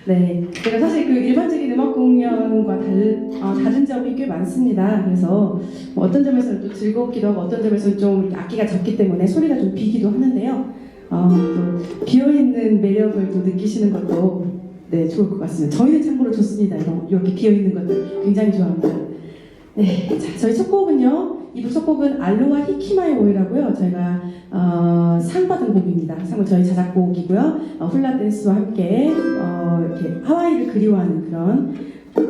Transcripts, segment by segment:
네, 제가 사실 그 일반적인 음악 공연과 다른 점이 꽤 많습니다. 그래서 뭐 어떤 점에서는 또 즐겁기도 하고 어떤 점에서는 좀 악기가 적기 때문에 소리가 좀 비기도 하는데요. 또 비어있는 매력을 또 느끼시는 것도 네, 좋을 것 같습니다. 저희는 참고로 좋습니다. 이렇게 비어있는 것들 굉장히 좋아합니다. 네, 자, 저희 첫 곡은요. 2부 첫 곡은 알로하 히키마이 오이라고요. 저희가 상 받은 곡입니다. 상은 저희 자작곡이고요. 훌라 댄스와 함께 이렇게 하와이를 그리워하는 그런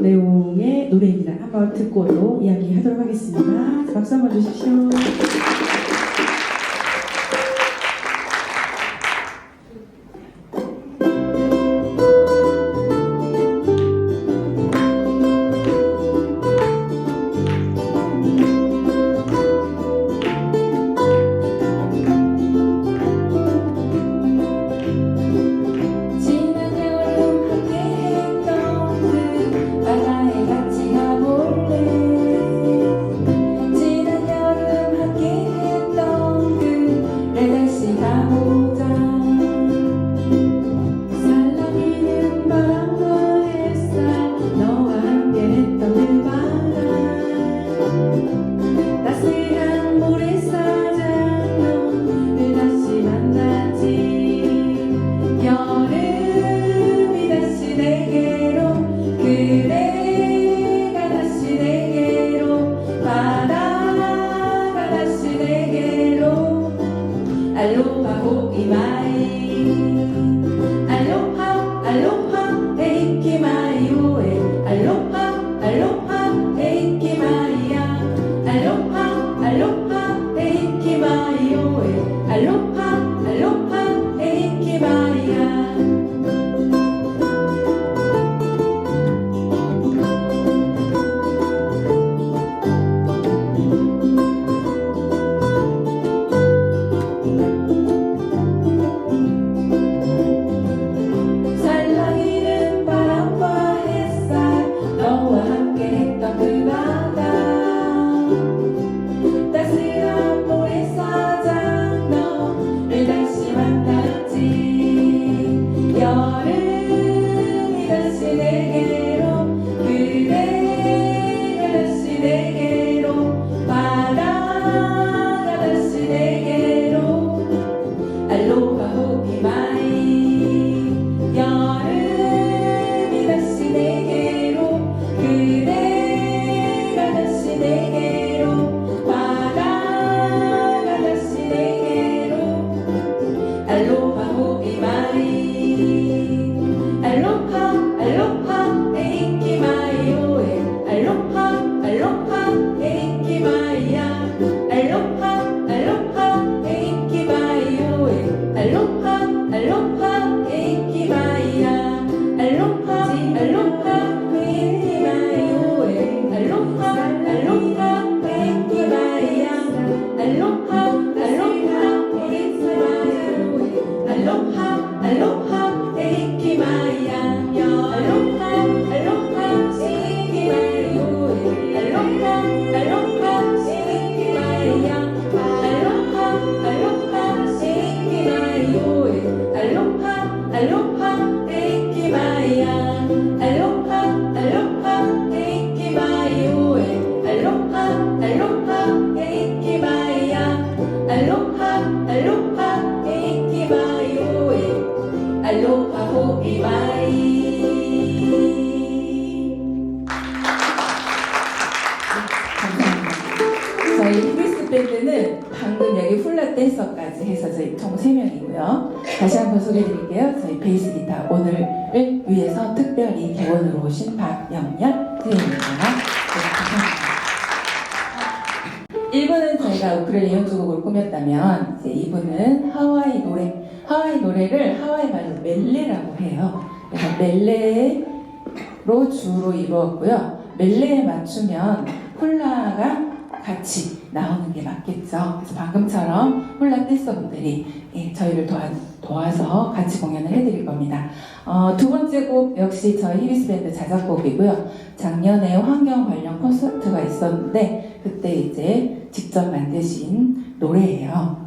내용의 노래입니다. 한번 듣고도 이야기하도록 하겠습니다. 자, 박수 한번 주십시오. Aloha ho'i mai, aloha, aloha, eiki mai oe, aloha, aloha, eiki mai ya, aloha, aloha, eiki mai oe, aloha, aloha, eiki mai ya. 여름이 다시 내게로 그대가 다시 내게로 바다가 다시 내게로 알로하 호'i 마이 여름이 다시 내게로 그대가 다시 내게로 바다가 다시 내게로 알로하 호'i 마이 Aloha, aloha, eiki mai oe. Aloha, aloha, eiki mai ya. Aloha, aloha, eiki mai oe. Aloha, aloha, eiki mai ya. Aloha, aloha, eiki mai oe. Aloha, aloha, eiki mai ya. Aloha, aloha, eiki mai oe. Aloha, aloha, eiki mai ya. Aloha, aloha, eiki mai oe. Aloha, aloha, eiki mai ya. Aloha, aloha, eiki mai oe. Aloha, aloha, eiki mai ya. Aloha, aloha, eiki mai oe. Aloha, aloha, eiki mai ya. Aloha, aloha, eiki mai oe. 알로하 호'i 마이. 감사합니다. 저희 히비스 밴드는 방금 여기 훌라 댄서까지 해서 저희 총 3명이고요. 다시 한번 소개해드릴게요. 저희 베이스 기타 오늘을 위해서 특별히 객원으로 오신 박영렬 선생님입니다. 네, 감사합니다. 1부는 저희가 우크렐레 연주곡을 꾸몄다면 이제 2부는 하와이 노래를 하와이 말로 멜레라고 해요. 그래서 멜레로 주로 이루었고요. 멜레에 맞추면 훌라가 같이 나오는 게 맞겠죠. 그래서 방금처럼 훌라 댄서분들이 저희를 도와서 같이 공연을 해드릴 겁니다. 두 번째 곡 역시 저희 히비스 밴드 자작곡이고요. 작년에 환경 관련 콘서트가 있었는데 그때 이제 직접 만드신 노래예요.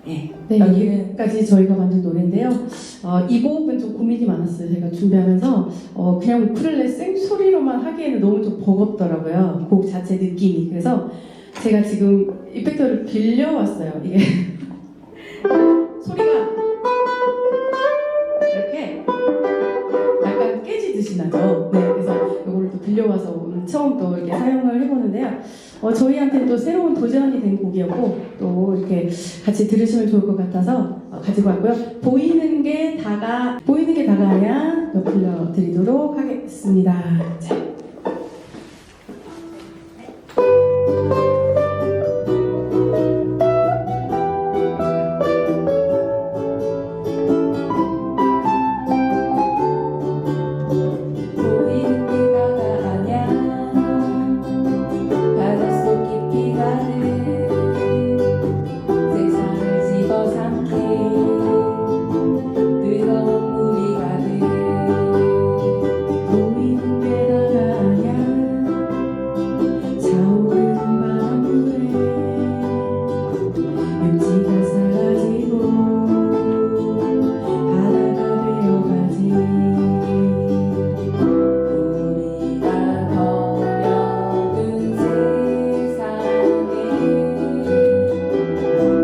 예. 네, 여기는 여기까지 저희가 만든 노래인데요. 이 곡은 좀 고민이 많았어요. 제가 준비하면서 그냥 우쿨렐레 생소리로만 하기에는 너무 좀 버겁더라고요. 곡 자체 느낌이. 그래서 제가 지금 이펙터를 빌려왔어요. 이게 소리가 이렇게 약간 깨지듯이 나죠. 네, 그래서 이걸 또 빌려와서 오늘 처음 또 이렇게 사용을 해보는데요. 저희한테는 또 새로운 도전이 된 곡이었고 또 이렇게 같이 들으시면 좋을 것 같아서 가지고 왔고요. 보이는 게 다가야 불러드리도록 하겠습니다. 자. 보이는 게 다가 아냐 바닷속 깊이 가는 세상을 집어삼킨 뜨거운 물이 가득 보이는 게 다가야 차오르는 바람물에 육지가 사라지고 바다가 되어가지. 우리가 버려둔 세상에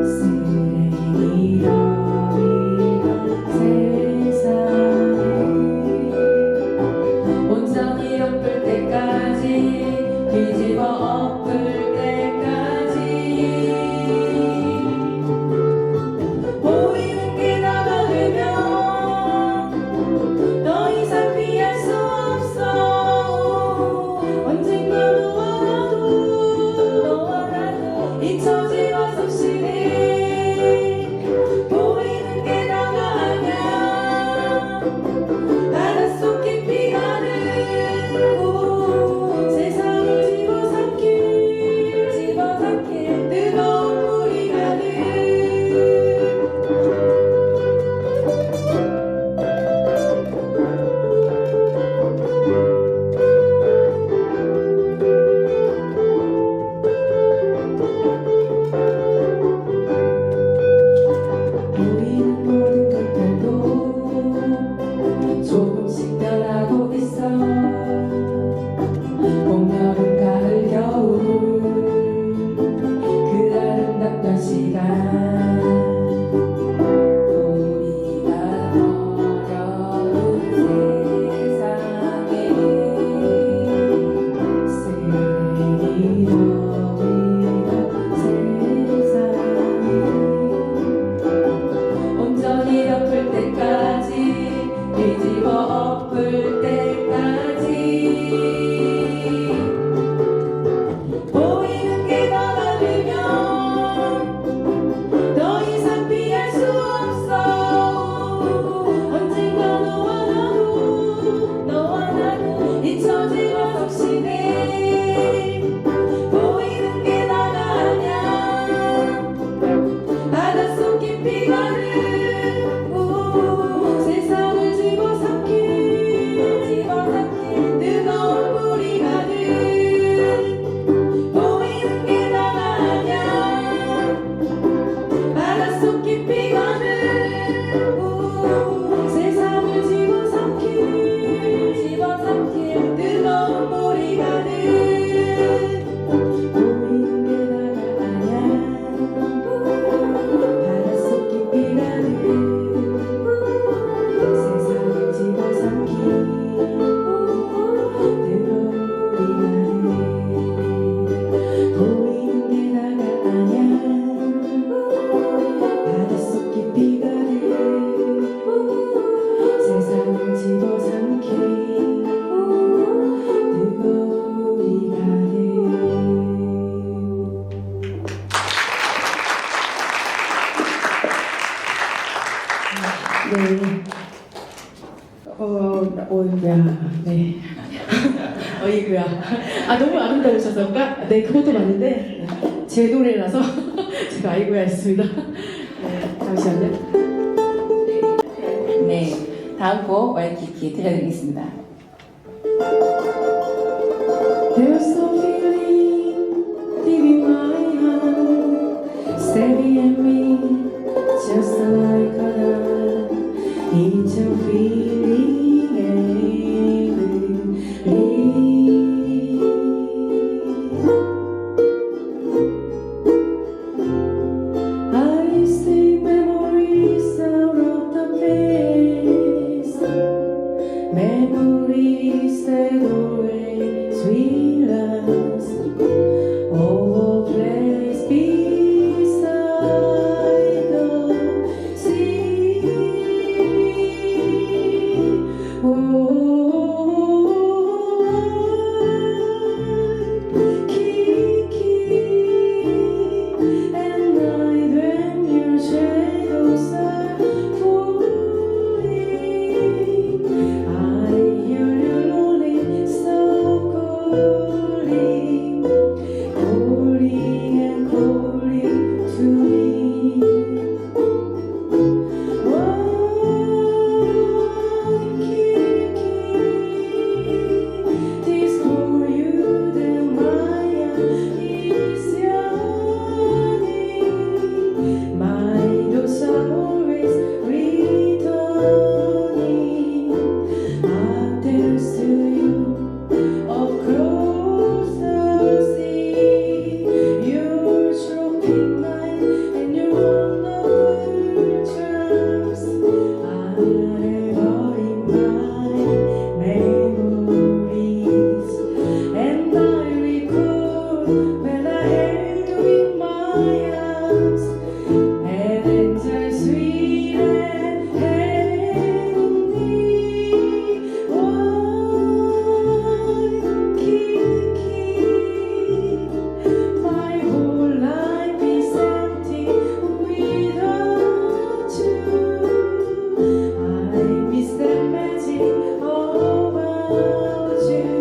쓰레기로 이런 세상에 온전히 엎을 때까지 뒤집어 엎을 때까지 보이는 게 다가오면 더 이상 피할 수 없어 언젠가 너와 나도 잊혀지고 섭씨네 보이는 게 다가 아냐 바닷속 깊이 가는 세상을 집어삼킬 뜨거운 물이 가득 보이는 모든 것들도 조금씩 변하고 있어 봄, 여름, 가을, 겨울 그 아름답던 시간 우리가 버려둔 세상에 쓰레기로 이런 세상에 온전히 덮을 때까지 뒤집어 엎을 때까지 보이는 게 다가오면 더 이상 피할 수 없어 언젠가 너와 나도 잊혀지고 섭씨네 보이는 게 다가 아냐 바닷속 깊이 가는 세상을 집어삼킬 뜨거운 물이 가득 보이는 게 다가 아냐 바닷속 깊이 가는 세상을 집어삼킬 뜨거운 물이 가득 보이는 게 다가 아냐 바닷속 깊이 가는 세상을 집어삼킬 뜨거운 물이 가득 보이는 게 다가 아냐 바닷속 깊이 가는 세상을 집어삼킬 뜨거운 물이 가득. 네. 어이구야. 네. 어이구야. 너무 아름다우셔서 그런가? 네, 그것도 맞는데, 제 노래라서 제가 아이고야 했습니다. 네, 잠시만요. 네, 다음 곡 와이키키 들려드리겠습니다. There's a feeling deep in my heart, steady and me. memories that always will last. Oh, place beside the sea. Oh, Kiki, and night when your shadows are falling, I hear you lonely soul calling, calling and calling to me. Oh, Kiki, this for you that my eye is yearning. My thoughts are always returning upstairs to you across the sea. Your shopping night and your wonderful charms are ever in my memories, and I recall when I held you in my arms, an angel sweet and heavenly. Why, Kiki, my whole life is empty without you. I miss the magic about you,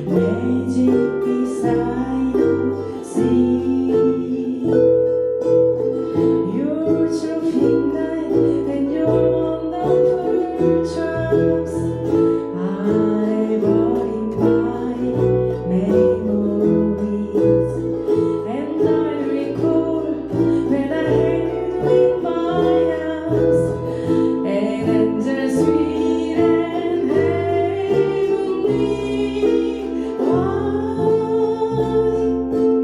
magic beside the sea. Your trophy night and your wonderful charms are ever in my memories, and I recall when I held you in my arms, an angel sweet and heavenly. Why,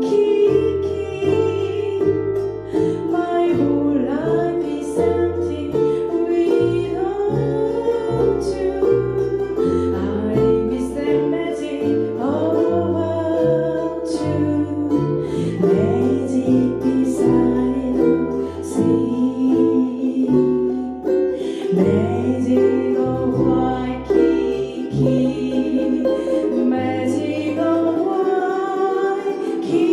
Kiki, my whole life is empty without you. I miss the magic about you, magic beside the sea, magic of Waikiki, magic of Waikiki.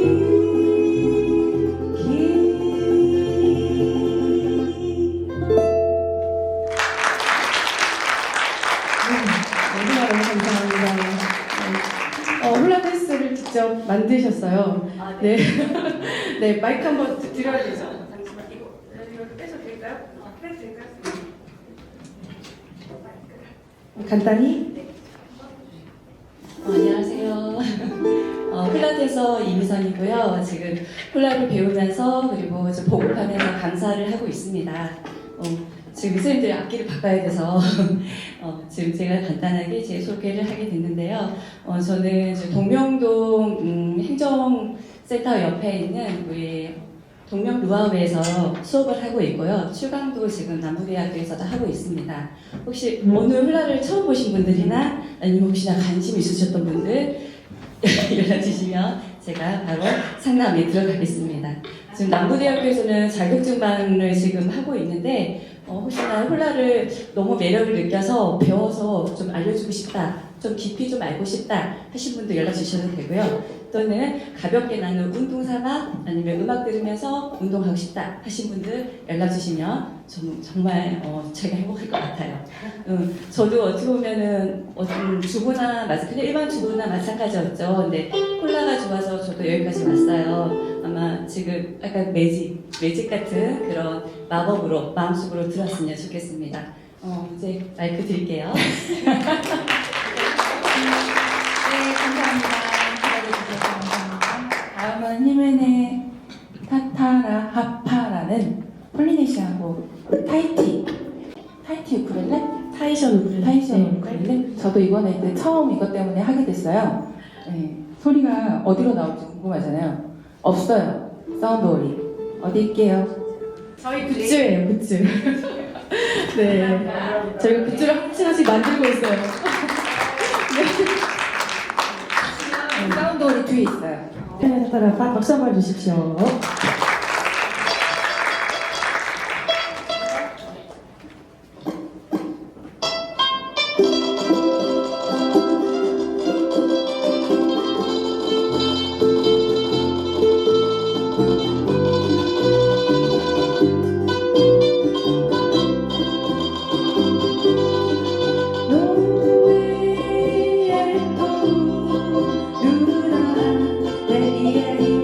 너무나 너무 감사합니다. 홀라댄스를 직접 만드셨어요. 네. 네, 마이크 한번 드려야 되죠. 잠시만, 이거 빼셔도 될까요? 빼도 될까요? 간단히. 안녕하세요. 홀라에서 이미선이고요. 지금 홀라를 배우면서 그리고 좀 보급하면서 강사를 하고 있습니다. 지금 선생님들이 악기를 바꿔야 돼서 지금 제가 간단하게 제 소개를 하게 됐는데요. 저는 이제 동명동 행정센터 옆에 있는 우리 동명 루아우에서 수업을 하고 있고요. 출강도 지금 남부대학교에서도 하고 있습니다. 혹시 오늘 홀라를 처음 보신 분들이나 아니면 혹시나 관심 있으셨던 분들 연락 주시면 제가 바로 상담에 들어가겠습니다. 지금 남부대학교에서는 자격증반을 지금 하고 있는데 혹시나 홀라를 너무 매력을 느껴서 배워서 좀 알려주고 싶다, 좀 깊이 좀 알고 싶다 하신 분도 연락 주셔도 되고요. 또는 가볍게 나는 운동 삼아 아니면 음악 들으면서 운동하고 싶다 하신 분들 연락 주시면 정말 제가 행복할 것 같아요. 저도 어떻게 보면은 주부나 그냥 일반 주부나 마찬가지였죠. 근데 콜라가 좋아서 저도 여기까지 왔어요. 아마 지금 약간 매직 같은 그런 마법으로 마음속으로 들었으면 좋겠습니다. 이제 마이크 드릴게요. 네, 감사합니다. 기다려주셔서 감사합니다. 다음은 히메네 타타라 하파라는 폴리네시아고 타이티 우쿨렐레? 타이션 우쿨렐레? 저도 이번에 이제 처음 이것 때문에 하게 됐어요. 네, 소리가 어디로 나올지 궁금하잖아요. 없어요. 사운드 오리. 어디 있게요? 저희 굿즈예요, 굿즈. 네, 저희가 굿즈를 하나씩 만들고 있어요. 사운드홀이 뒤에 있어요. 팬에 따라 박수 한번 주십시오. 노래도 누나 내게 이래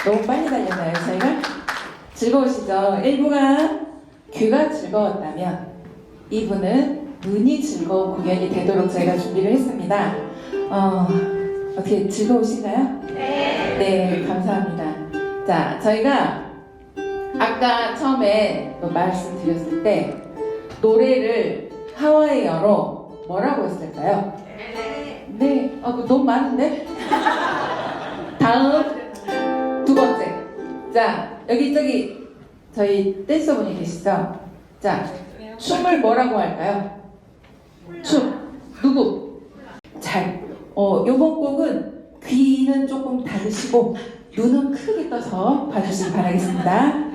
너무 빨리 달렸나요, 저희가? 즐거우시죠? 1부가 귀가 즐거웠다면 2부는 눈이 즐거운 공연이 되도록 저희가 준비를 했습니다. 어떻게 즐거우신가요? 네, 감사합니다. 자, 저희가 아까 처음에 말씀드렸을 때 노래를 하와이어로 뭐라고 했을까요? 네, 너무 많은데? 다음 두 번째. 자, 저기 저희 댄서분이 계시죠? 자, 춤을 뭐라고 할까요? 춤. 누구? 잘. 요번 곡은 귀는 조금 닫으시고 눈은 크게 떠서 봐주시기 바라겠습니다.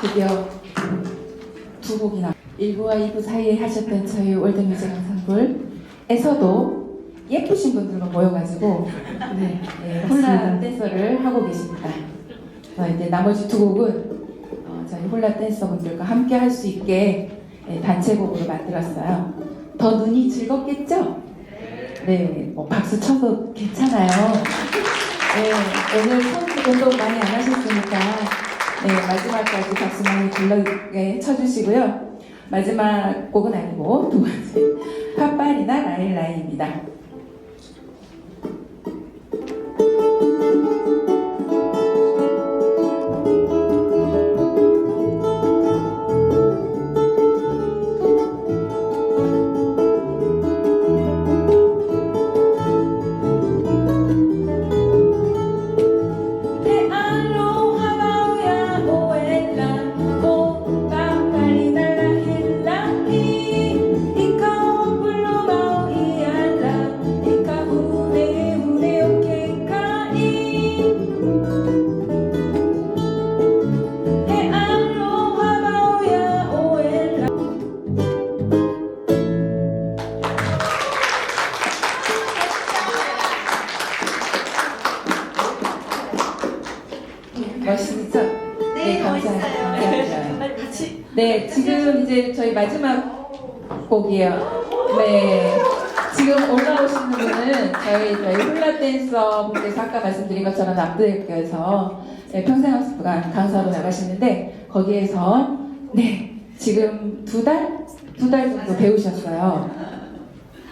드디어 두 곡이나 1부와 2부 사이에 하셨던 저희 월드뮤직 앙상블에서도 예쁘신 분들과 모여가지고 홀라 댄서를 하고 계십니다. 이제 나머지 두 곡은 저희 홀라 댄서분들과 함께 할 수 있게 단체곡으로 만들었어요. 더 눈이 즐겁겠죠? 네, 박수 쳐도 괜찮아요. 네, 오늘 첫 공도 많이 안 하셨으니까 마지막까지 박수 많이 불러게 쳐주시고요. 마지막 곡은 아니고 두 번째 팥발이나 라일라이입니다. 멋있죠? 네, 감사합니다. 빨리 같이. 네, 지금 이제 저희 마지막 곡이에요. 네, 지금 올라오시는 분은 저희 홀라 댄서 분께서 아까 말씀드린 것처럼 남부대학교에서 평생학습관 강사로 나가시는데 거기에서 지금 두 달 정도 배우셨어요.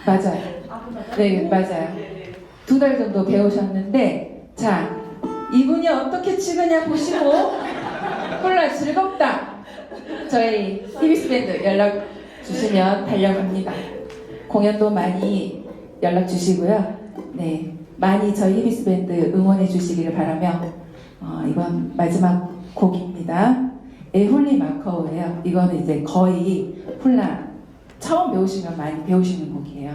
맞아요. 네, 맞아요. 2달 정도 배우셨는데 자. 이분이 어떻게 치느냐 보시고 홀라 즐겁다 저희 히비스 밴드 연락 주시면 달려갑니다. 공연도 많이 연락 주시고요. 네, 많이 저희 히비스 밴드 응원해 주시기를 바라며 이번 마지막 곡입니다. 에홀리 마카오예요. 이거는 이제 거의 홀라 처음 배우시면 많이 배우시는 곡이에요.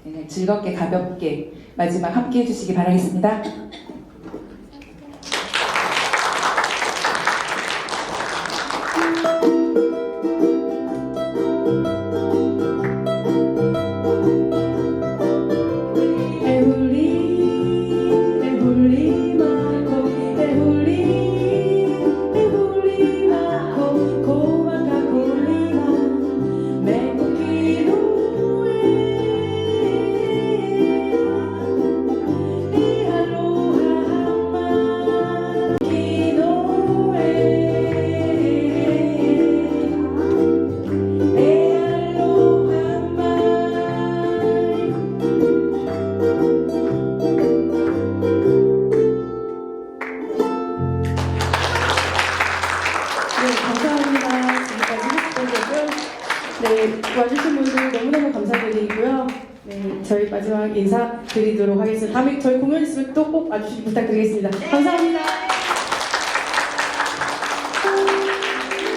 그냥 즐겁게 가볍게 마지막 함께 해주시기 바라겠습니다. Aloha 네, 와주신 분들 너무너무 감사드리고요. 네, 저희 마지막 인사 드리도록 하겠습니다. 다음에 저희 공연 있으면 또 꼭 와주시기 부탁드리겠습니다. 감사합니다.